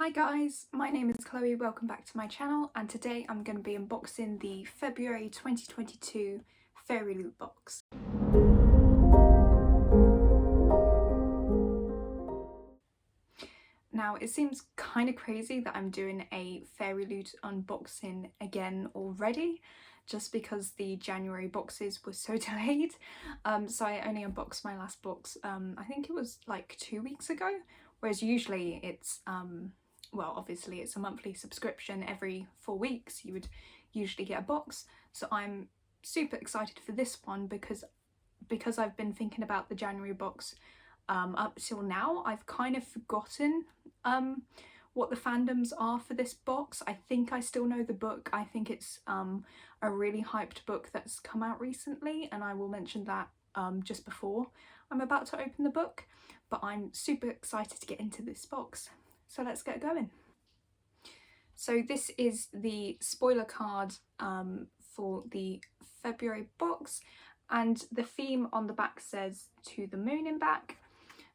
Hi guys, my name is Chloe, welcome back to my channel, and today I'm going to be unboxing the February 2022 FairyLoot box. Now it seems kind of crazy that I'm doing a FairyLoot unboxing again already, just because the January boxes were so delayed. So I only unboxed my last box, I think it was like 2 weeks ago, whereas usually it's well, obviously it's a monthly subscription. Every 4 weeks you would usually get a box, so I'm super excited for this one because I've been thinking about the January box up till now. I've kind of forgotten what the fandoms are for this box. I think I still know the book. I think it's a really hyped book that's come out recently, and I will mention that just before I'm about to open the book, but I'm super excited to get into this box. So let's get going. So this is the spoiler card for the February box, and the theme on the back says "To the Moon and Back."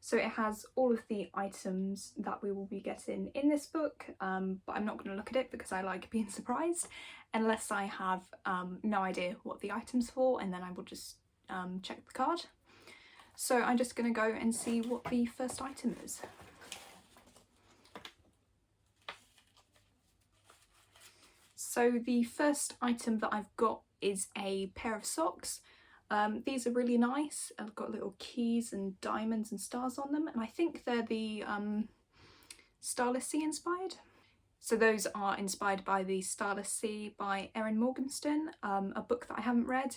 So it has all of the items that we will be getting in this book, but I'm not going to look at it because I like being surprised unless I have no idea what the item's for, and then I will just check the card. So I'm just going to go and see what the first item is. So the first item that I've got is a pair of socks. These are really nice. I've got little keys and diamonds and stars on them, and I think they're the Starless Sea inspired. So those are inspired by the Starless Sea by Erin Morgenstern, a book that I haven't read,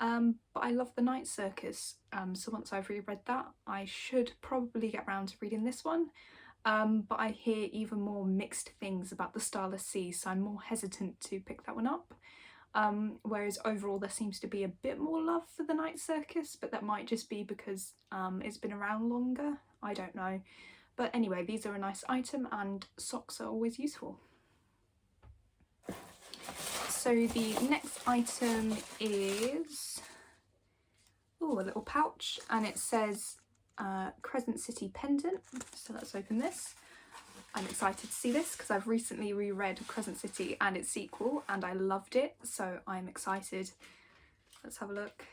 but I love the Night Circus, so once I've reread that I should probably get around to reading this one. But I hear even more mixed things about the Starless Sea, so I'm more hesitant to pick that one up. Whereas overall there seems to be a bit more love for the Night Circus, but that might just be because it's been around longer, I don't know. But anyway, these are a nice item and socks are always useful. So the next item is a little pouch, and it says Crescent City Pendant. So let's open this. I'm excited to see this because I've recently reread Crescent City and its sequel and I loved it, so I'm excited. Let's have a look.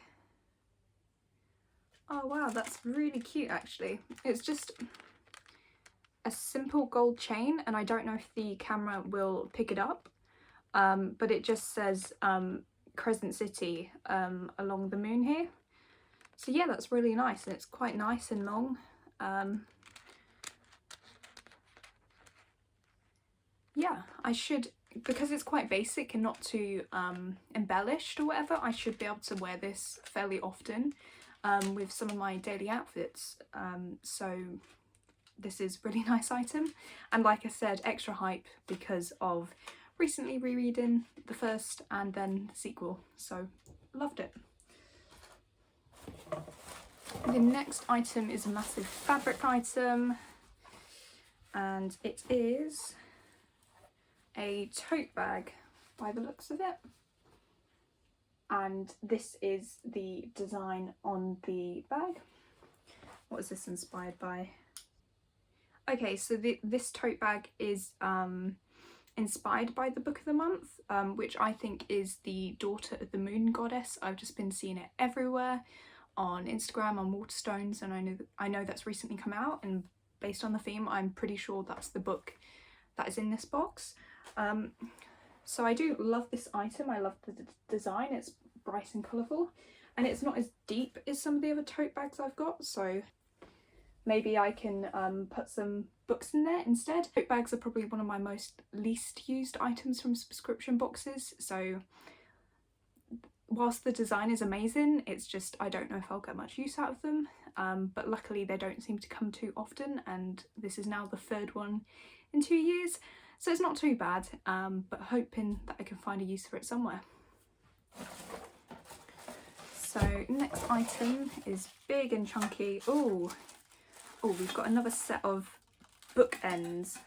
Oh wow, that's really cute actually. It's just a simple gold chain, and I don't know if the camera will pick it up, but it just says Crescent City along the moon here. So yeah, that's really nice, and it's quite nice and long. Yeah, I should, because it's quite basic and not too embellished or whatever, I should be able to wear this fairly often with some of my daily outfits. So this is a really nice item, and like I said, extra hype because of recently rereading the first and then the sequel, so loved it. The next item is a massive fabric item, and it is a tote bag by the looks of it, and this is the design on the bag. What is this inspired by? Okay, so this tote bag is inspired by the book of the month, which I think is the Daughter of the Moon Goddess. I've just been seeing it everywhere on Instagram, on Waterstones, and I know that's recently come out, and based on the theme I'm pretty sure that's the book that is in this box. So I do love this item. I love the design. It's bright and colourful, and it's not as deep as some of the other tote bags I've got, so maybe I can put some books in there instead. Tote bags are probably one of my most least used items from subscription boxes, so whilst the design is amazing, it's just I don't know if I'll get much use out of them, but luckily they don't seem to come too often, and this is now the third one in 2 years, so it's not too bad, but hoping that I can find a use for it somewhere. So next item is big and chunky. Oh, we've got another set of bookends.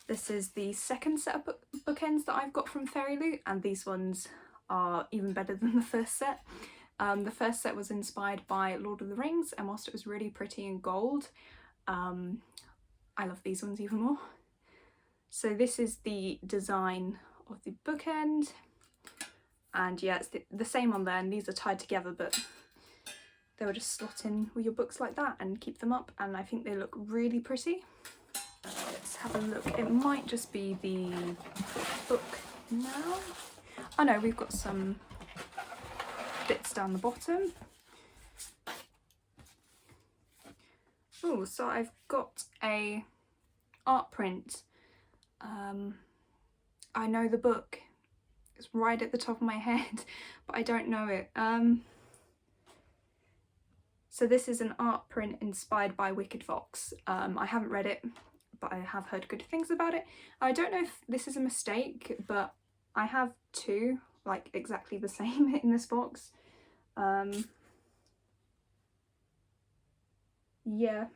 This is the second set of bookends that I've got from FairyLoot, and these ones are even better than the first set. The first set was inspired by Lord of the Rings, and whilst it was really pretty and gold, I love these ones even more. So this is the design of the bookend, and yeah, it's the same on there, and these are tied together, but they will just slot in with your books like that and keep them up, and I think they look really pretty. Let's have a look. It might just be the book now. Oh no, we've got some bits down the bottom. Oh, so I've got a art print. I know the book. It's right at the top of my head, but I don't know it. So this is an art print inspired by Wicked Fox. I haven't read it, but I have heard good things about it. I don't know if this is a mistake, but I have two, like exactly the same in this box. Yeah.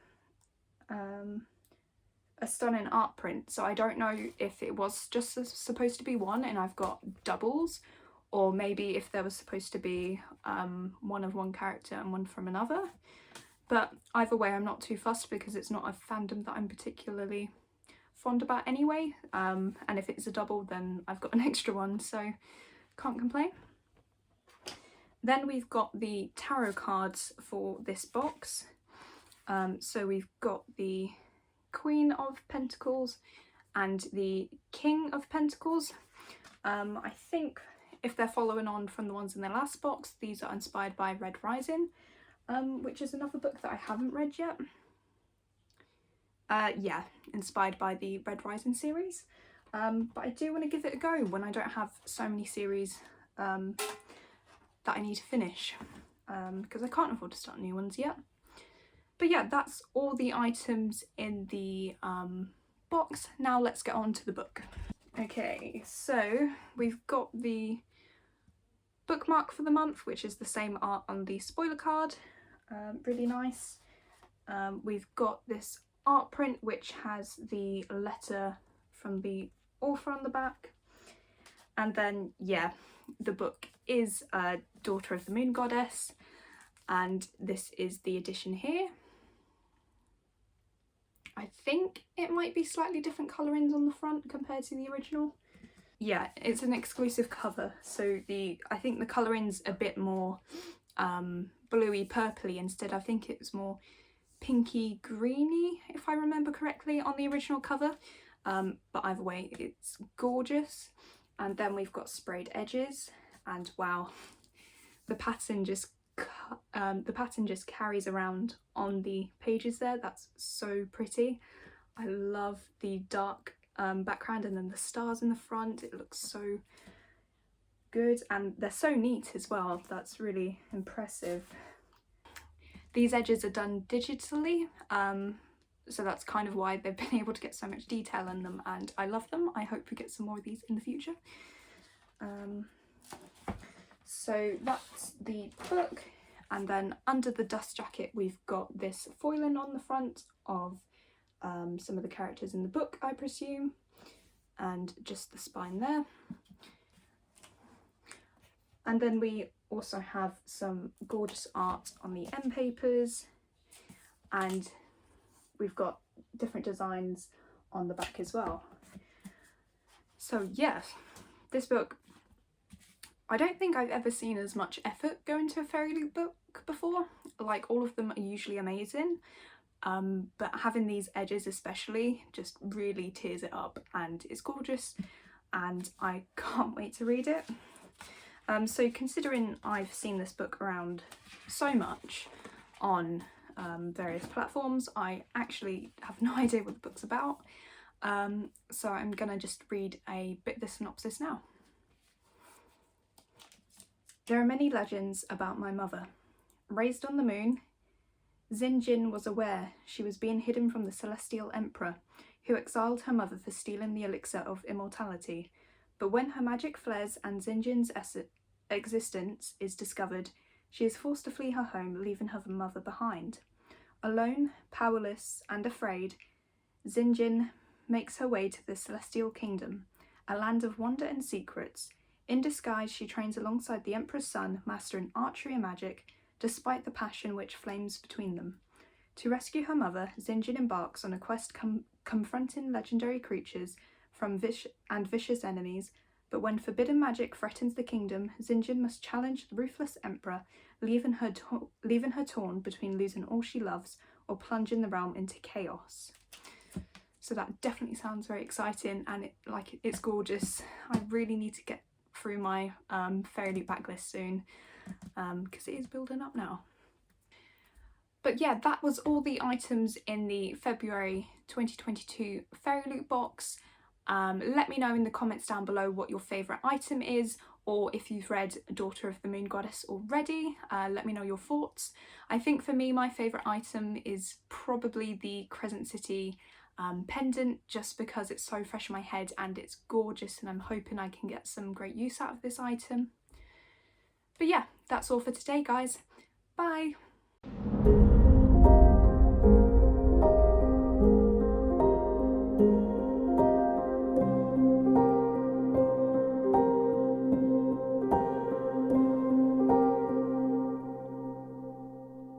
A stunning art print, so I don't know if it was just supposed to be one and I've got doubles, or maybe if there was supposed to be one of one character and one from another, but either way I'm not too fussed because it's not a fandom that I'm particularly fond about anyway, and if it's a double then I've got an extra one, so can't complain. Then we've got the tarot cards for this box. So we've got the Queen of Pentacles and the King of Pentacles. I think if they're following on from the ones in the last box, these are inspired by Red Rising, which is another book that I haven't read yet. Yeah, inspired by the Red Rising series, but I do want to give it a go when I don't have so many series that I need to finish, because I can't afford to start new ones yet. But yeah, that's all the items in the box. Now let's get on to the book. Okay, so we've got the bookmark for the month, which is the same art on the spoiler card. Really nice. We've got this art print which has the letter from the author on the back. And then, yeah, the book is Daughter of the Moon Goddess, and this is the edition here. I think it might be slightly different colourings on the front compared to the original. Yeah, it's an exclusive cover, so I think the colouring's a bit more bluey purpley instead. I think it's more pinky greeny if I remember correctly on the original cover, but either way it's gorgeous. And then we've got sprayed edges, and wow, the pattern just carries around on the pages there. That's so pretty. I love the dark background and then the stars in the front. It looks so good, and they're so neat as well. That's really impressive. These edges are done digitally, so that's kind of why they've been able to get so much detail in them, and I love them. I hope we get some more of these in the future. So that's the book, and then under the dust jacket we've got this foiling on the front of some of the characters in the book, I presume, and just the spine there. And then we also have some gorgeous art on the end papers, and we've got different designs on the back as well. So yeah, this book, I don't think I've ever seen as much effort go into a FairyLoot book before. Like, all of them are usually amazing, but having these edges especially just really tears it up, and it's gorgeous, and I can't wait to read it. So considering I've seen this book around so much on various platforms, I actually have no idea what the book's about, so I'm gonna just read a bit of the synopsis now. There are many legends about my mother. Raised on the moon, Xinjin was aware she was being hidden from the Celestial Emperor, who exiled her mother for stealing the elixir of immortality. But when her magic flares and Xinjin's existence is discovered, she is forced to flee her home, leaving her mother behind. Alone, powerless, and afraid, Xinjin makes her way to the Celestial Kingdom, a land of wonder and secrets. In disguise, she trains alongside the Emperor's son, mastering archery and magic, despite the passion which flames between them. To rescue her mother, Zinjin embarks on a quest confronting legendary creatures from vicious enemies, but when forbidden magic threatens the kingdom, Zinjin must challenge the ruthless emperor, leaving her torn between losing all she loves or plunging the realm into chaos. So that definitely sounds very exciting, and it's gorgeous. I really need to get through my FairyLoot backlist soon, because it is building up now. But yeah, that was all the items in the February 2022 FairyLoot box. Let me know in the comments down below what your favourite item is, or if you've read Daughter of the Moon Goddess already, let me know your thoughts. I think for me, my favourite item is probably the Crescent City pendant, just because it's so fresh in my head and it's gorgeous, and I'm hoping I can get some great use out of this item. But yeah, that's all for today, guys. Bye!